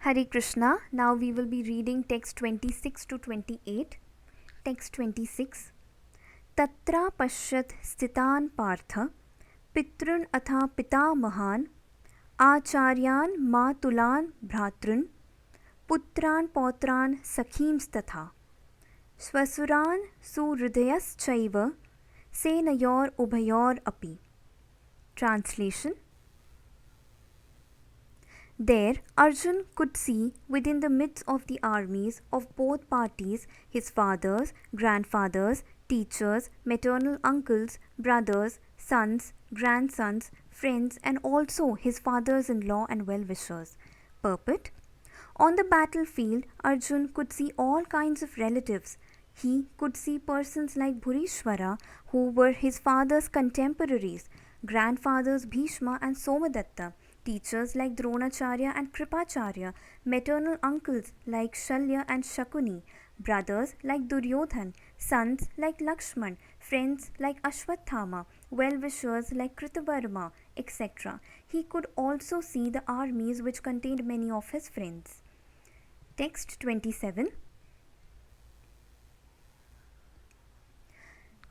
Hare Krishna. Now we will be reading text 26 to 28. Text 26. Tatra pashyat sthitan partha pitrun atha pitamahan acharyan matulan bhratrun putran pautran sakhims tatha swasuran suhridayas-chaiva senayor ubhayor api. Translation. There, Arjun could see within the midst of the armies of both parties his fathers, grandfathers, teachers, maternal uncles, brothers, sons, grandsons, friends, and also his fathers-in-law and well-wishers. Purport. On the battlefield, Arjun could see all kinds of relatives. He could see persons like Bhurishwara, who were his father's contemporaries, grandfathers Bhishma and Somadatta, teachers like Dronacharya and Kripacharya, maternal uncles like Shalya and Shakuni, brothers like Duryodhan, sons like Lakshman, friends like Ashwathama, well-wishers like Kritavarma, etc. He could also see the armies which contained many of his friends. Text 27.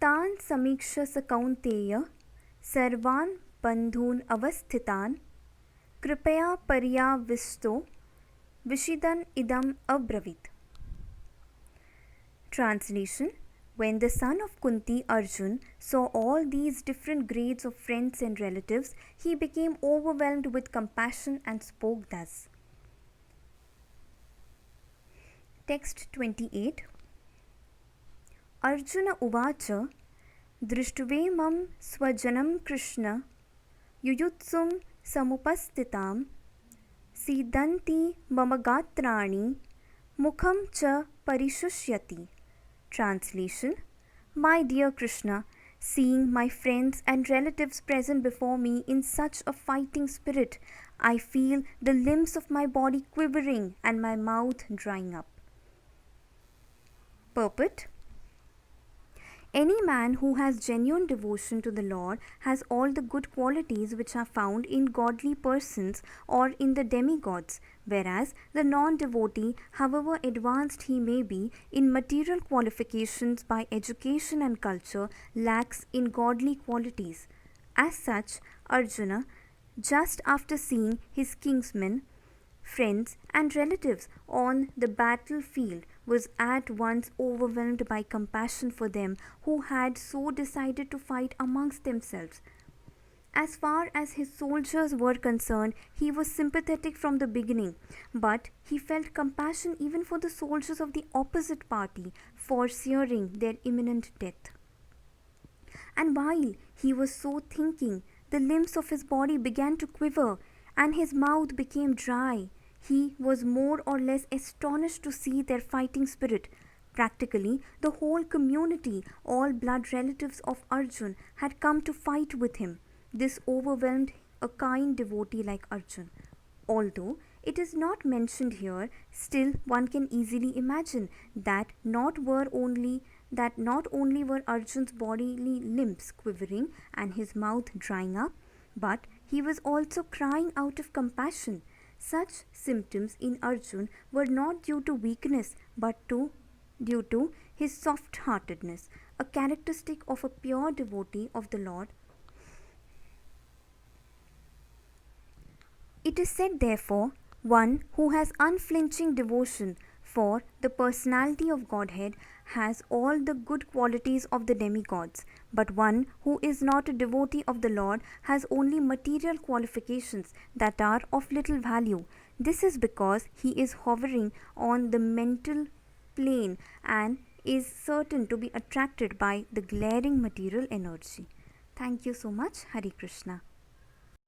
तान् समीक्ष्य स कौन्तेय सर्वान् बन्धून् अवस्थितान् कृपया पर्याविष्टो विषिदन् idam abravit. Translation. When the son of Kunti, Arjun, saw all these different grades of friends and relatives, he became overwhelmed with compassion and spoke thus. Text 28. Arjuna uvacha drishtuvemam swajanam Krishna yuyutsum samupastitam sidanti mamagatrani mukham cha parishushyati. Translation. My dear Krishna, seeing my friends and relatives present before me in such a fighting spirit, I feel the limbs of my body quivering and my mouth drying up. Purport. Any man who has genuine devotion to the Lord has all the good qualities which are found in godly persons or in the demigods, whereas the non-devotee, however advanced he may be in material qualifications by education and culture, lacks in godly qualities. As such, Arjuna, just after seeing his kinsmen, friends and relatives on the battlefield, was at once overwhelmed by compassion for them who had so decided to fight amongst themselves. As far as his soldiers were concerned, he was sympathetic from the beginning, but he felt compassion even for the soldiers of the opposite party, foreseeing their imminent death. And while he was so thinking, the limbs of his body began to quiver, and his mouth became dry. He was more or less astonished to see their fighting spirit. Practically, the whole community, all blood relatives of Arjun, had come to fight with him. This overwhelmed a kind devotee like Arjun. Although it is not mentioned here, still one can easily imagine that not only were Arjun's bodily limbs quivering and his mouth drying up, but he was also crying out of compassion. Such symptoms in Arjun were not due to weakness but due to his soft-heartedness, a characteristic of a pure devotee of the Lord. It is said, therefore, one who has unflinching devotion for the personality of Godhead has all the good qualities of the demigods, but one who is not a devotee of the Lord has only material qualifications that are of little value. This is because he is hovering on the mental plane and is certain to be attracted by the glaring material energy. Thank you so much. Hare Krishna.